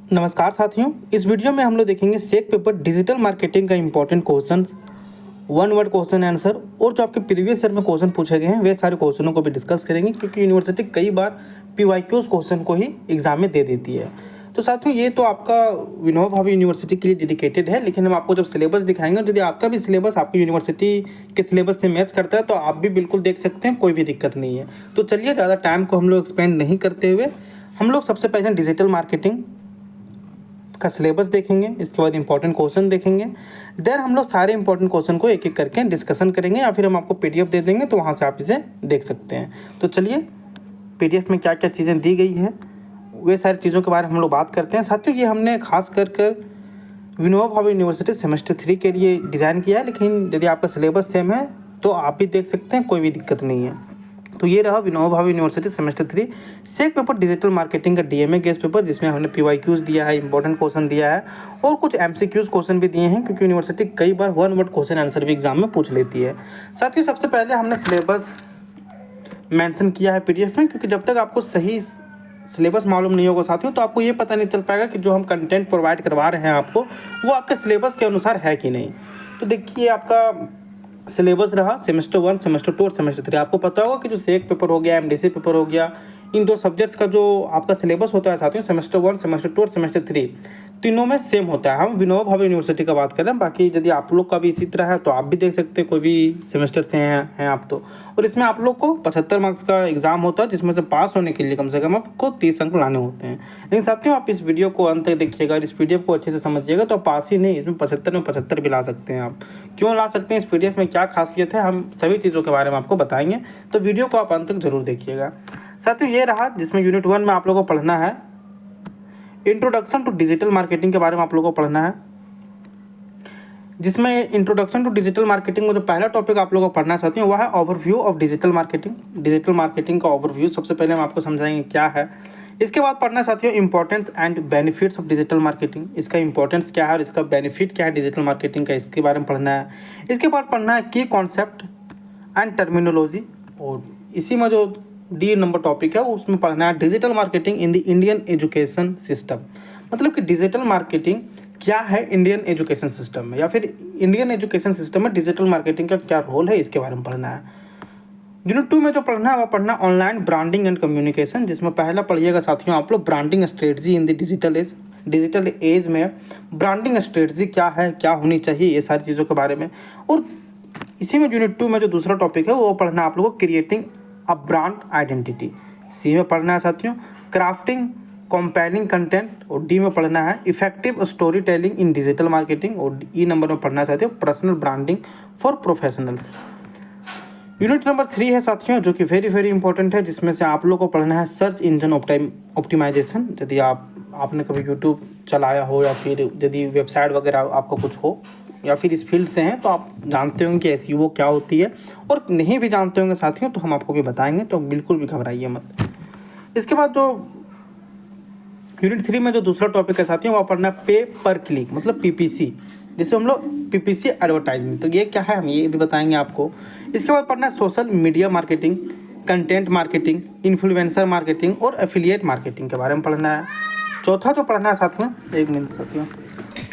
नमस्कार साथियों, इस वीडियो में हम लोग देखेंगे सेक पेपर डिजिटल मार्केटिंग का important question, one word question answer और जो आपके प्रीवियस ईयर में क्वेश्चन पूछे गए हैं वे सारे क्वेश्चनों को भी डिस्कस करेंगे क्योंकि यूनिवर्सिटी कई बार पीवाईक्यूज क्वेश्चन को ही एग्जाम में दे देती है। तो साथियों ये तो आपका विनोबा भावे यूनिवर्सिटी के लिए डेडिकेटेड है, लेकिन हम आपको जब सिलेबस दिखाएंगे यदि आपका भी सिलेबस आपकी यूनिवर्सिटी के सिलेबस से मैच करता है तो आप भी बिल्कुल देख सकते हैं, कोई भी दिक्कत नहीं है। तो चलिए ज़्यादा टाइम को हम लोग एक्सपेंड नहीं करते हुए हम लोग सबसे पहले डिजिटल मार्केटिंग का सिलेबस देखेंगे, इसके बाद इंपॉर्टेंट क्वेश्चन देखेंगे, देन हम लोग सारे इंपॉर्टेंट क्वेश्चन को एक एक करके डिस्कशन करेंगे या फिर हम आपको पीडीएफ दे देंगे तो वहाँ से आप इसे देख सकते हैं। तो चलिए पीडीएफ में क्या क्या चीज़ें दी गई हैं वे सारी चीज़ों के बारे में हम लोग बात करते हैं। साथियों ये हमने खास कर विनोबा भावे यूनिवर्सिटी सेमेस्टर 3 के लिए डिज़ाइन किया है, लेकिन यदि आपका सिलेबस सेम है तो आप भी देख सकते हैं, कोई भी दिक्कत नहीं है। तो ये रहा विनोबा भावे यूनिवर्सिटी सेमेस्टर 3 सेक पेपर डिजिटल मार्केटिंग का डीएमए गेस्ट पेपर, जिसमें हमने पीवाईक्यूज दिया है, इंपॉर्टेंट क्वेश्चन दिया है और कुछ एमसीक्यूज क्वेश्चन भी दिए हैं क्योंकि यूनिवर्सिटी कई बार वन वर्ड क्वेश्चन आंसर भी एग्जाम में पूछ लेती है। साथ ही सबसे पहले हमने सिलेबस मेंशन किया है पीडीएफ में, क्योंकि जब तक आपको सही सिलेबस मालूम नहीं होगा साथियों तो आपको ये पता नहीं चल पाएगा कि जो हम कंटेंट प्रोवाइड करवा रहे हैं आपको वो आपके सिलेबस के अनुसार है कि नहीं। तो देखिए आपका सिलेबस रहा सेमेस्टर 1, सेमेस्टर 2 और सेमेस्टर 3। आपको पता होगा कि जो सेक पेपर हो गया, एमडीसी पेपर हो गया, इन दो सब्जेक्ट्स का जो आपका सिलेबस होता है साथियों सेमेस्टर 1, सेमेस्टर 2 और सेमेस्टर 3 तीनों में सेम होता है। हम विनोबा भावे यूनिवर्सिटी का बात कर रहे हैं, बाकी यदि आप लोग का भी इसी तरह है तो आप भी देख सकते हैं, कोई भी सेमेस्टर से हैं आप तो। और इसमें आप लोग को 75 मार्क्स का एग्जाम होता है, जिसमें से पास होने के लिए कम से कम आपको 30 अंक लाने होते हैं। लेकिन साथियों आप इस वीडियो को अंत तक देखिएगा, इस पीडीएफ को अच्छे से समझिएगा तो पास ही नहीं, इसमें 75 में 75 भी ला सकते हैं आप। क्यों ला सकते हैं, इस पीडीएफ में क्या खासियत है, हम सभी चीज़ों के बारे में आपको बताएंगे, तो वीडियो को आप अंत तक जरूर देखिएगा। साथियों ये रहा जिसमें यूनिट 1 में आप लोगों को पढ़ना है इंट्रोडक्शन टू डिजिटल मार्केटिंग के बारे में आप लोगों को पढ़ना है, जिसमें इंट्रोडक्शन टू डिजिटल मार्केटिंग में जो पहला टॉपिक आप लोगों को पढ़ना चाहते हैं वह है overview of digital marketing. Digital marketing का ओवरव्यू सबसे पहले हम आपको समझाएंगे क्या है। इसके बाद पढ़ना चाहते हो importance and benefits of digital marketing, इसका इंपॉर्टेंस क्या है और इसका बेनिफिट क्या है डिजिटल मार्केटिंग का, इसके बारे में पढ़ना है। इसके बाद पढ़ना है की कॉन्सेप्ट एंड टर्मिनोलॉजी, और इसी में जो डी नंबर टॉपिक है उसमें पढ़ना है digital marketing in the Indian education system, मतलब कि डिजिटल मार्केटिंग क्या है इंडियन एजुकेशन सिस्टम में, या फिर इंडियन एजुकेशन सिस्टम में डिजिटल मार्केटिंग का क्या रोल है, इसके बारे में पढ़ना है। यूनिट 2 में जो पढ़ना है वह पढ़ना ऑनलाइन ब्रांडिंग एंड कम्युनिकेशन, जिसमें पहला पढ़िएगा साथियों आप लोग branding strategy in the digital age. Digital age में ब्रांडिंग स्ट्रेटजी क्या है, क्या होनी चाहिए, ये सारी चीज़ों के बारे में। और इसी में यूनिट 2 में जो दूसरा टॉपिक है वो पढ़ना आप लोगों को क्रिएटिंग अ ब्रांड आइडेंटिटी। सी में पढ़ना है साथियों क्राफ्टिंग कंपेलिंग कंटेंट, और डी में पढ़ना है effective story telling in digital marketing, और ई नंबर में पढ़ना चाहते हो personal branding for professionals. Unit number 3 है साथियों जो कि वेरी इंपॉर्टेंट है, जिसमें से आप लोग को पढ़ना है सर्च इंजन ऑप्टिमाइजेशन। यदि आपने कभी यूट्यूब चलाया हो या फिर यदि वेबसाइट वगैरह आपका कुछ हो या फिर इस फील्ड से हैं तो आप जानते होंगे कि एसईओ क्या होती है, और नहीं भी जानते होंगे साथियों तो हम आपको भी बताएंगे, तो बिल्कुल भी घबराइए मत। इसके बाद जो यूनिट 3 में जो दूसरा टॉपिक है साथियों वह पढ़ना है पे पर क्लिक, मतलब पीपीसी, जिसे हम लोग पीपीसी एडवर्टाइजमेंट, तो ये क्या है हम ये भी बताएंगे आपको। इसके बाद पढ़ना है social media marketing, content marketing, influencer marketing और एफिलिएट मार्केटिंग के बारे में पढ़ना है। चौथा जो पढ़ना है साथियों, एक मिनट साथियों,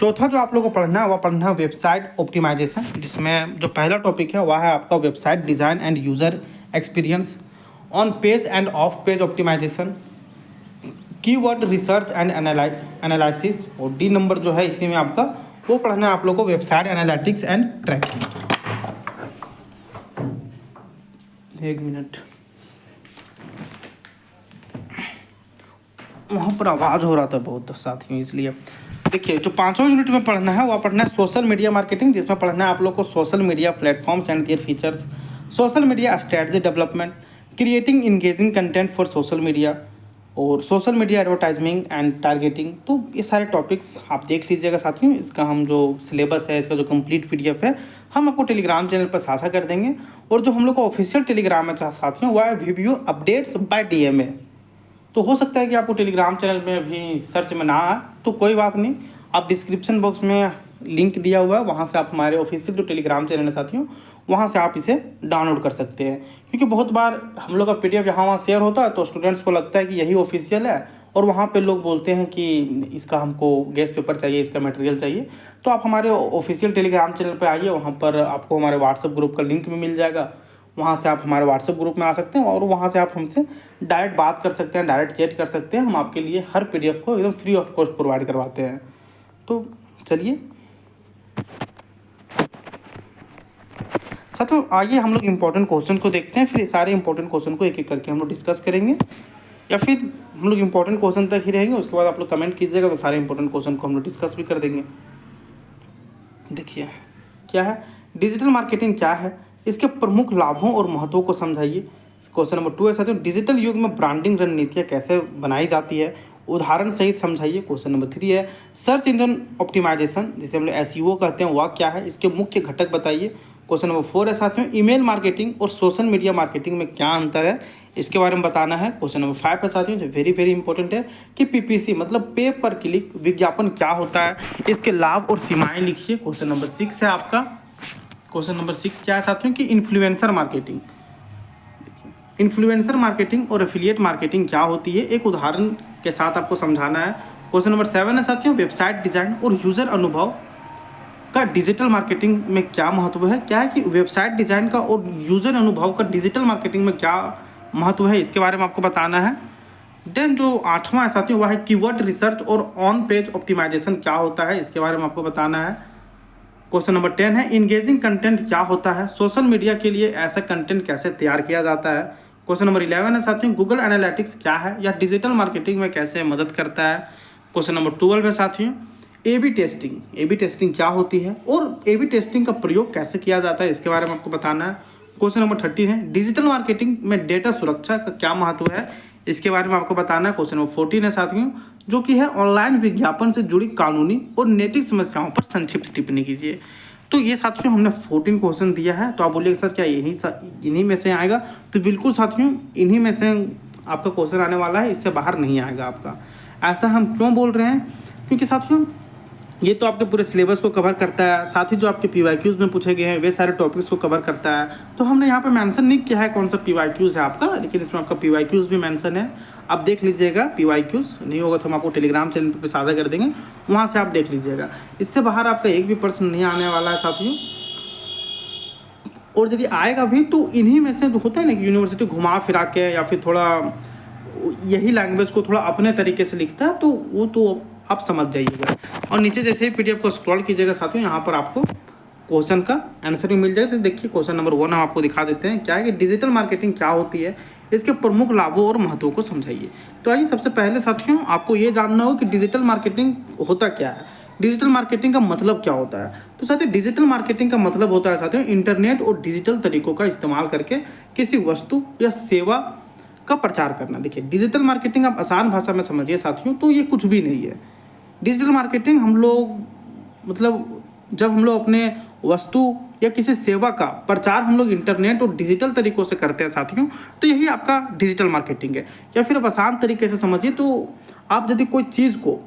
चौथा जो आप लोगों को पढ़ना है वह पढ़ना है वेबसाइट ऑप्टिमाइजेशन, जिसमें जो पहला टॉपिक है वह है आपका website design and user experience, on page and off page optimisation, keyword research and analysis, और डी नंबर जो है इसी में आपका वो पढ़ना है आप लोगों को वेबसाइट एनालिटिक्स एंड ट्रैकिंग। एक मिनट, वहाँ पर आवाज़ हो रहा था बहुत साथियों, इसलिए देखिए जो 5वां यूनिट में पढ़ना है वह पढ़ना है सोशल मीडिया मार्केटिंग, जिसमें पढ़ना है आप लोग को social media platforms and their features, social media strategy development, creating engaging content for social media, और social media advertisement and targeting. तो ये सारे टॉपिक्स आप देख लीजिएगा साथियों। इसका हम जो सिलेबस है, इसका जो कंप्लीट पीडीएफ है हम आपको टेलीग्राम चैनल पर साझा कर देंगे, और जो हम लोग का ऑफिशियल टेलीग्राम है साथियों वह है वीडियो अपडेट्स बाय डीएमए। तो हो सकता है कि आपको टेलीग्राम चैनल में अभी सर्च में ना आए, तो कोई बात नहीं, आप डिस्क्रिप्शन बॉक्स में लिंक दिया हुआ है, वहाँ से आप हमारे ऑफिशियल जो टेलीग्राम चैनल है साथियों वहाँ से आप इसे डाउनलोड कर सकते हैं। क्योंकि बहुत बार हम लोग का पीडीएफ यहाँ वहाँ शेयर होता है तो स्टूडेंट्स को लगता है कि यही ऑफिशियल है, और वहाँ पे लोग बोलते हैं कि इसका हमको गेस्ट पेपर चाहिए, इसका मटेरियल चाहिए, तो आप हमारे ऑफिशियल टेलीग्राम चैनल पे आइए, वहाँ पर आपको हमारे व्हाट्सएप ग्रुप का लिंक भी मिल जाएगा। वहाँ से आप हमारे व्हाट्सएप ग्रुप में आ सकते हैं और वहाँ से आप हमसे डायरेक्ट बात कर सकते हैं, डायरेक्ट चैट कर सकते हैं। हम आपके लिए हर PDF को एकदम फ्री ऑफ कॉस्ट प्रोवाइड करवाते हैं। तो चलिए साथियों, आइए हम लोग इम्पोर्टेंट क्वेश्चन को देखते हैं, फिर सारे इंपॉर्टेंट क्वेश्चन को एक एक करके हम लोग डिस्कस करेंगे, या फिर हम लोग इम्पोर्टेंट क्वेश्चन तक ही रहेंगे, उसके बाद आप लोग कमेंट कीजिएगा तो सारे इंपॉर्टेंट क्वेश्चन को हम लोग डिस्कस भी कर देंगे। देखिए क्या है डिजिटल मार्केटिंग, क्या है, इसके प्रमुख लाभों और महत्वों को समझाइए। क्वेश्चन नंबर 2 है साथियों, डिजिटल युग में ब्रांडिंग रणनीतियाँ कैसे बनाई जाती है, उदाहरण सहित समझाइए। क्वेश्चन नंबर 3 है सर्च इंजन ऑप्टिमाइजेशन, जिसे हम लोग SEO कहते हैं, वह क्या है, इसके मुख्य घटक बताइए। क्वेश्चन नंबर 4 है साथियों, ईमेल मार्केटिंग और सोशल मीडिया मार्केटिंग में क्या अंतर है, इसके बारे में बताना है। क्वेश्चन नंबर 5 है साथियों, जो वेरी वेरी इंपॉर्टेंट है कि PPC मतलब पे पर क्लिक विज्ञापन क्या होता है, इसके लाभ और सीमाएं लिखिए। क्वेश्चन नंबर 6 है आपका, क्वेश्चन नंबर 6 क्या है साथियों कि इन्फ्लुएंसर मार्केटिंग, इन्फ्लुएंसर मार्केटिंग और एफिलिएट मार्केटिंग क्या होती है, एक उदाहरण के साथ आपको समझाना है। क्वेश्चन नंबर 7 है साथियों, वेबसाइट डिजाइन और यूजर अनुभव का डिजिटल मार्केटिंग में क्या महत्व है, क्या है कि वेबसाइट डिजाइन का और यूजर अनुभव का डिजिटल मार्केटिंग में क्या महत्व है, इसके बारे में आपको बताना है। देन जो 8वां है साथियों वह है कीवर्ड रिसर्च और ऑन पेज ऑप्टिमाइजेशन क्या होता है, इसके बारे में आपको बताना है। क्वेश्चन नंबर 10 है इंगेजिंग कंटेंट क्या होता है, सोशल मीडिया के लिए ऐसा कंटेंट कैसे तैयार किया जाता है। क्वेश्चन नंबर 11 है साथियों गूगल एनालिटिक्स क्या है या डिजिटल मार्केटिंग में कैसे मदद करता है। क्वेश्चन नंबर 12 है साथियों AB टेस्टिंग क्या होती है और AB टेस्टिंग का प्रयोग कैसे किया जाता है, इसके बारे में आपको बताना है। क्वेश्चन नंबर 13 है डिजिटल मार्केटिंग में डेटा सुरक्षा का क्या महत्व है, इसके बारे में आपको बताना है। क्वेश्चन नंबर 14 है साथियों जो कि है ऑनलाइन विज्ञापन से जुड़ी कानूनी और नैतिक समस्याओं पर संक्षिप्त टिप्पणी कीजिए। तो ये साथियों हमने 14 क्वेश्चन दिया है, तो आप बोलिए सर क्या इन्हीं में से आएगा, तो बिल्कुल साथियों इन्हीं में से आपका क्वेश्चन आने वाला है, इससे बाहर नहीं आएगा आपका। ऐसा हम क्यों बोल रहे हैं, क्योंकि साथियों ये तो आपके पूरे सिलेबस को कवर करता है, साथ ही जो आपके PYQs में पूछे गए हैं वे सारे टॉपिक्स को कवर करता है। तो हमने यहाँ पे मेंशन नहीं किया है कौन सा PYQs है आपका, लेकिन इसमें आपका PYQs भी मेंशन है, आप देख लीजिएगा। PYQs नहीं होगा तो हम आपको टेलीग्राम चैनल पर साझा कर देंगे, वहाँ से आप देख लीजिएगा। इससे बाहर आपका एक भी प्रश्न नहीं आने वाला है साथियों, और यदि आएगा भी तो इन्हीं में से जो होता है ना कि यूनिवर्सिटी घुमा फिरा के या फिर थोड़ा यही लैंग्वेज को थोड़ा अपने तरीके से लिखता है, तो वो तो आप समझ जाइएगा। और नीचे जैसे ही PDF को स्क्रॉल कीजिएगा साथियों यहाँ पर आपको क्वेश्चन का आंसर भी मिल जाएगा। तो देखिए क्वेश्चन नंबर 1 हम आपको दिखा देते हैं, क्या है कि डिजिटल मार्केटिंग क्या होती है, इसके प्रमुख लाभों और महत्वों को समझाइए। तो आइए सबसे पहले साथियों आपको ये जानना होगा कि डिजिटल मार्केटिंग होता क्या है, डिजिटल मार्केटिंग का मतलब क्या होता है। तो साथियों डिजिटल मार्केटिंग का मतलब होता है साथियों इंटरनेट और डिजिटल तरीकों का इस्तेमाल करके किसी वस्तु या सेवा का प्रचार करना। देखिए डिजिटल मार्केटिंग आप आसान भाषा में समझिए साथियों, तो ये कुछ भी नहीं है। डिजिटल मार्केटिंग हम लोग मतलब जब हम लोग अपने वस्तु या किसी सेवा का प्रचार हम लोग इंटरनेट और डिजिटल तरीकों से करते हैं साथियों, तो यही आपका डिजिटल मार्केटिंग है। या फिर आप आसान तरीके से समझिए तो आप यदि कोई चीज़ को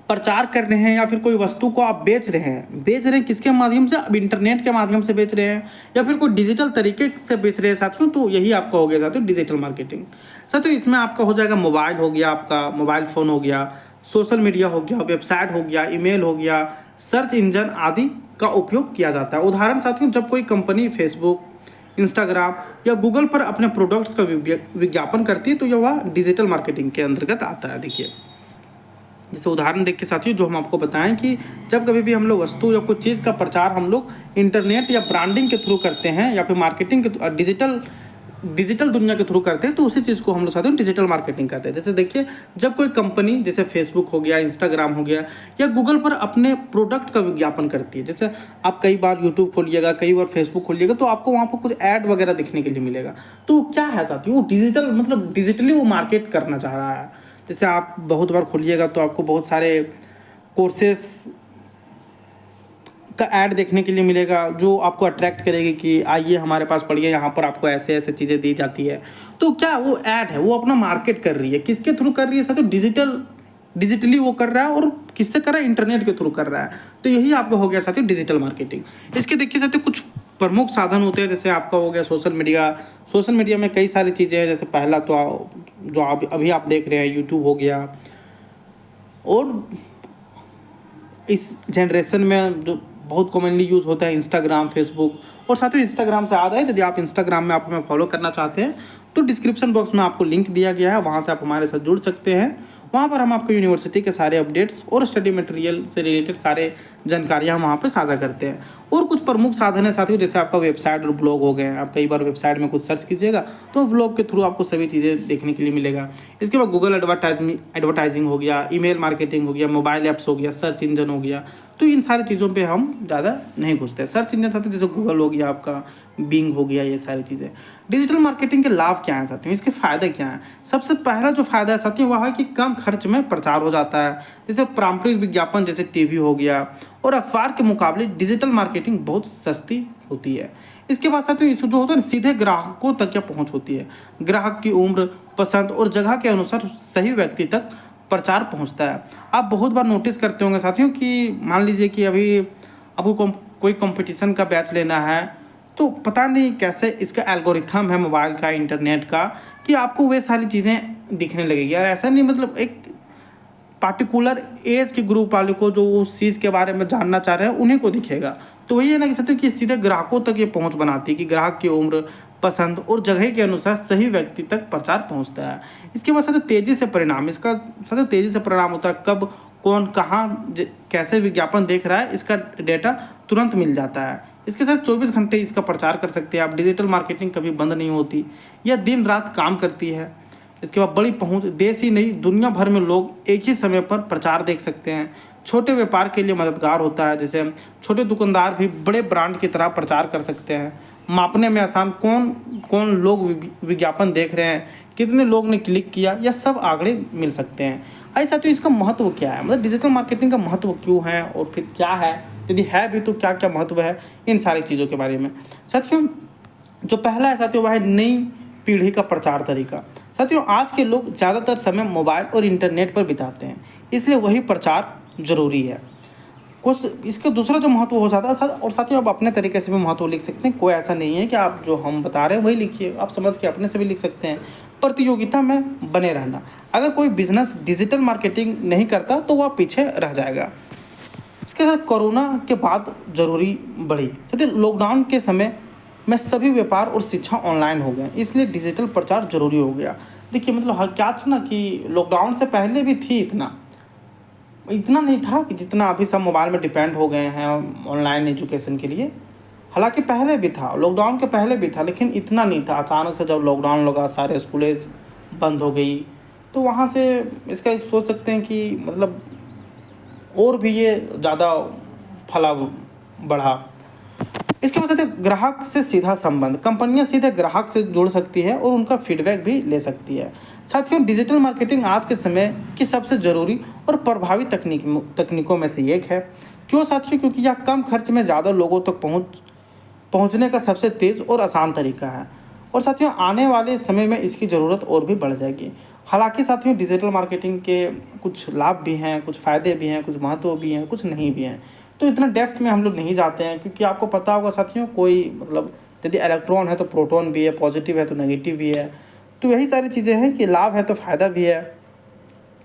प्रचार कर रहे हैं या फिर कोई वस्तु को आप बेच रहे हैं किसके माध्यम से, अब इंटरनेट के माध्यम से बेच रहे हैं या फिर कोई डिजिटल तरीके से बेच रहे हैं साथियों, तो यही आपका हो गया साथियों डिजिटल मार्केटिंग। साथियों इसमें आपका हो जाएगा मोबाइल हो गया, आपका मोबाइल फ़ोन हो गया, सोशल मीडिया हो गया, वेबसाइट हो गया, ईमेल हो गया, सर्च इंजन आदि का उपयोग किया जाता है। उदाहरण साथियों जब कोई कंपनी फेसबुक, इंस्टाग्राम या गूगल पर अपने प्रोडक्ट्स का विज्ञापन करती है तो यह वह डिजिटल मार्केटिंग के अंतर्गत आता है। देखिए जैसे उदाहरण देख के साथियों जो हम आपको बताएं कि जब कभी भी हम लोग वस्तु या कोई चीज़ का प्रचार हम लोग इंटरनेट या ब्रांडिंग के थ्रू करते हैं या फिर मार्केटिंग के डिजिटल दुनिया के थ्रू करते हैं, तो उसी चीज़ को हम लोग साथियों डिजिटल मार्केटिंग कहते हैं। जैसे देखिए जब कोई कंपनी जैसे फेसबुक हो गया, इंस्टाग्राम हो गया या गूगल पर अपने प्रोडक्ट का विज्ञापन करती है, जैसे आप कई बार यूट्यूब खोलिएगा, कई बार फेसबुक खोलिएगा, तो आपको वहाँ पर कुछ ऐड वगैरह दिखने के लिए मिलेगा। तो क्या है साथियों वो डिजिटल मतलब डिजिटली वो मार्केट करना चाह रहा है। जैसे आप बहुत बार खोलिएगा तो आपको बहुत सारे कोर्सेस का ऐड देखने के लिए मिलेगा जो आपको अट्रैक्ट करेगी कि आइए हमारे पास पढ़िए, यहाँ पर आपको ऐसे ऐसे चीज़ें दी जाती है। तो क्या वो ऐड है वो अपना मार्केट कर रही है, किसके थ्रू कर रही है साथियों, डिजिटली वो कर रहा है, और किससे कर रहा है, इंटरनेट के थ्रू कर रहा है। तो यही आपका हो गया साथियों डिजिटल मार्केटिंग। इसके देखिए साथियों कुछ प्रमुख साधन होते हैं, जैसे आपका हो गया सोशल मीडिया। सोशल मीडिया में कई सारी चीज़ें हैं, जैसे पहला तो जो आप अभी आप देख रहे हैं यूट्यूब हो गया, और इस जनरेशन में जो बहुत कॉमनली यूज़ होता है इंस्टाग्राम, फेसबुक। और साथ ही इंस्टाग्राम से याद है, यदि आप इंस्टाग्राम में आप हमें फॉलो करना चाहते हैं तो डिस्क्रिप्शन बॉक्स में आपको लिंक दिया गया है, वहाँ से आप हमारे साथ जुड़ सकते हैं। वहाँ पर हम आपको यूनिवर्सिटी के सारे अपडेट्स और स्टडी मटेरियल से रिलेटेड सारे जानकारियाँ हम वहाँ पर साझा करते हैं। और कुछ प्रमुख साधन है साथियों, जैसे आपका वेबसाइट और ब्लॉग हो गए। आप कई बार वेबसाइट में कुछ सर्च कीजिएगा तो ब्लॉग के थ्रू आपको सभी चीज़ें देखने के लिए मिलेगा। इसके बाद गूगल एडवर्टाइजिंग हो गया, ईमेल मार्केटिंग हो गया, मोबाइल ऐप्स हो गया, सर्च इंजन हो गया। तो इन सारी चीज़ों पे हम ज़्यादा नहीं घुसते। सर्च इंजन साथियों जैसे गूगल हो गया, आपका बिंग हो गया, ये सारी चीज़ें। डिजिटल मार्केटिंग के लाभ क्या हैं साथियों, इसके फ़ायदे क्या हैं? सबसे पहला जो फ़ायदा है साथियों वह है कि कम खर्च में प्रचार हो जाता है। जैसे पारंपरिक विज्ञापन जैसे टीवी हो गया और अखबार के मुकाबले डिजिटल मार्केटिंग बहुत सस्ती होती है। इसके बाद साथियों इसको जो होता है ना, सीधे ग्राहकों तक क्या पहुंच होती है। ग्राहक की उम्र, पसंद और जगह के अनुसार सही व्यक्ति तक प्रचार पहुंचता है। आप बहुत बार नोटिस करते होंगे साथियों कि मान लीजिए कि अभी आपको कोई कंपटीशन का बैच लेना है, तो पता नहीं कैसे इसका एल्गोरिथम है मोबाइल का, इंटरनेट का, कि आपको वे सारी चीज़ें दिखने लगेगी। और ऐसा नहीं, मतलब एक पार्टिकुलर एज के ग्रुप वाले को जो उस चीज़ के बारे में जानना चाह रहे हैं उन्हीं को दिखेगा। तो वही है ना कि साथियों कि सीधे ग्राहकों तक ये पहुंच बनाती है कि ग्राहक की उम्र, पसंद और जगह के अनुसार सही व्यक्ति तक प्रचार पहुंचता है। इसके बाद साथियों तेज़ी से परिणाम, इसका साथियों तेज़ी से परिणाम होता है। कब, कौन, कहाँ, कैसे विज्ञापन देख रहा है, इसका डेटा तुरंत मिल जाता है। इसके साथ 24 घंटे इसका प्रचार कर सकते हैं आप। डिजिटल मार्केटिंग कभी बंद नहीं होती, यह दिन रात काम करती है। इसके बाद बड़ी पहुंच, देश ही नहीं दुनिया भर में लोग एक ही समय पर प्रचार देख सकते हैं। छोटे व्यापार के लिए मददगार होता है, जैसे छोटे दुकानदार भी बड़े ब्रांड की तरह प्रचार कर सकते हैं। मापने में आसान, कौन कौन लोग विज्ञापन देख रहे हैं, कितने लोग ने क्लिक किया, यह सब आंकड़े मिल सकते हैं। आई साथियों इसका महत्व क्या है, मतलब डिजिटल मार्केटिंग का महत्व क्यों है और फिर क्या है, यदि है भी तो क्या क्या महत्व है, इन सारी चीज़ों के बारे में। साथियों जो पहला है साथियों वह है नई पीढ़ी का प्रचार तरीका। साथियों आज के लोग ज़्यादातर समय मोबाइल और इंटरनेट पर बिताते हैं, इसलिए वही प्रचार जरूरी है। कुछ इसका दूसरा जो महत्व हो जाता है, और साथियों आप अपने तरीके से भी महत्व लिख सकते हैं। कोई ऐसा नहीं है कि आप जो हम बता रहे हैं वही लिखिए, आप समझ के अपने से भी लिख सकते हैं। प्रतियोगिता में बने रहना, अगर कोई बिजनेस डिजिटल मार्केटिंग नहीं करता तो वह पीछे रह जाएगा। इसके साथ कोरोना के बाद जरूरी बढ़ी, साथियों लॉकडाउन के समय में सभी व्यापार और शिक्षा ऑनलाइन हो गए, इसलिए डिजिटल प्रचार जरूरी हो गया। देखिए मतलब क्या था ना कि लॉकडाउन से पहले भी थी, इतना नहीं था कि जितना अभी सब मोबाइल में डिपेंड हो गए हैं ऑनलाइन एजुकेशन के लिए। हालांकि पहले भी था, लॉकडाउन के पहले भी था, लेकिन इतना नहीं था। अचानक से जब लॉकडाउन लगा, सारे स्कूलें बंद हो गई, तो वहाँ से इसका एक सोच सकते हैं कि मतलब और भी ये ज़्यादा फला बढ़ा। इसके बाद ग्राहक से सीधा संबंध, कंपनियां सीधे ग्राहक से जुड़ सकती है और उनका फीडबैक भी ले सकती है। साथियों डिजिटल मार्केटिंग आज के समय की सबसे ज़रूरी और प्रभावी तकनीकों में से एक है। क्यों साथियों, क्योंकि यह कम खर्च में ज़्यादा लोगों तक पहुंचने का सबसे तेज़ और आसान तरीका है। और साथियों आने वाले समय में इसकी ज़रूरत और भी बढ़ जाएगी। हालांकि साथियों डिजिटल मार्केटिंग के कुछ लाभ भी हैं, कुछ फ़ायदे भी हैं, कुछ महत्व भी हैं, कुछ नहीं भी हैं। तो इतना डेप्थ में हम लोग नहीं जाते हैं, क्योंकि आपको पता होगा साथियों कोई मतलब यदि इलेक्ट्रॉन है तो प्रोटॉन भी है, पॉजिटिव है तो नेगेटिव भी है। तो यही सारी चीज़ें हैं कि लाभ है तो फ़ायदा भी है,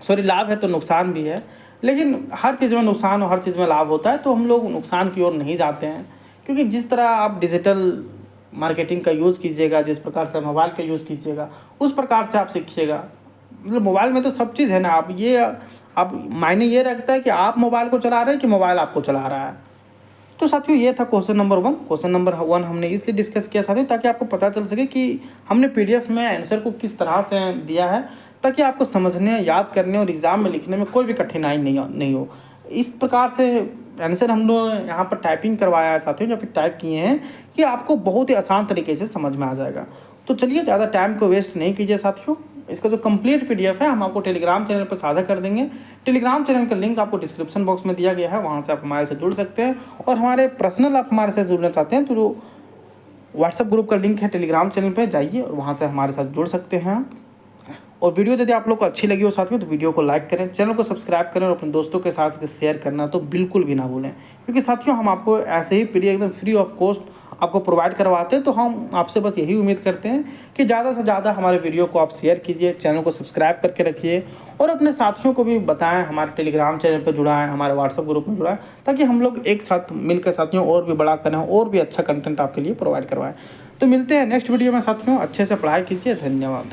लाभ है तो नुकसान भी है। लेकिन हर चीज़ में नुकसान और हर चीज़ में लाभ होता है, तो हम लोग नुकसान की ओर नहीं जाते हैं। क्योंकि जिस तरह आप डिजिटल मार्केटिंग का यूज़ कीजिएगा, जिस प्रकार से मोबाइल का यूज़ कीजिएगा, उस प्रकार से आप सीखिएगा। मतलब मोबाइल में तो सब चीज़ है ना, आप मायने ये रखता है कि आप मोबाइल को चला रहे हैं कि मोबाइल आपको चला रहा है। तो साथियों ये था क्वेश्चन नंबर 1। क्वेश्चन नंबर 1 हमने इसलिए डिस्कस किया साथियों ताकि आपको पता चल सके कि हमने पीडीएफ में आंसर को किस तरह से दिया है, ताकि आपको समझने, याद करने और एग्ज़ाम में लिखने में कोई भी कठिनाई नहीं हो। इस प्रकार से आंसर हम लोग यहाँ पर टाइपिंग करवाया है साथियों, जब टाइप किए हैं कि आपको बहुत ही आसान तरीके से समझ में आ जाएगा। तो चलिए ज़्यादा टाइम को वेस्ट नहीं कीजिए साथियों। इसका जो कंप्लीट पीडीएफ है हम आपको टेलीग्राम चैनल पर साझा कर देंगे। टेलीग्राम चैनल का लिंक आपको डिस्क्रिप्शन बॉक्स में दिया गया है, वहाँ से आप हमारे से जुड़ सकते हैं। और हमारे पर्सनल आप हमारे साथ जुड़ना चाहते हैं तो जो व्हाट्सएप ग्रुप का लिंक है टेलीग्राम चैनल पर जाइए और वहाँ से हमारे साथ जुड़ सकते हैं। और वीडियो यदि आप लोग को अच्छी लगी हो साथियों तो वीडियो को लाइक करें, चैनल को सब्सक्राइब करें और अपने दोस्तों के साथ शेयर करना तो बिल्कुल भी ना भूलें। क्योंकि साथियों हम आपको ऐसे ही पीडीएफ एकदम फ्री ऑफ कॉस्ट आपको प्रोवाइड करवाते हैं। तो हम आपसे बस यही उम्मीद करते हैं कि ज़्यादा से ज़्यादा हमारे वीडियो को आप शेयर कीजिए, चैनल को सब्सक्राइब करके रखिए और अपने साथियों को भी बताएं, हमारे टेलीग्राम चैनल पर जुड़ाएं, हमारे व्हाट्सएप ग्रुप में जुड़ाएं, ताकि हम लोग एक साथ मिलकर साथियों और भी बड़ा करें और भी अच्छा कंटेंट आपके लिए प्रोवाइड करवाएं। तो मिलते हैं नेक्स्ट वीडियो में साथियों, अच्छे से पढ़ाई कीजिए। धन्यवाद।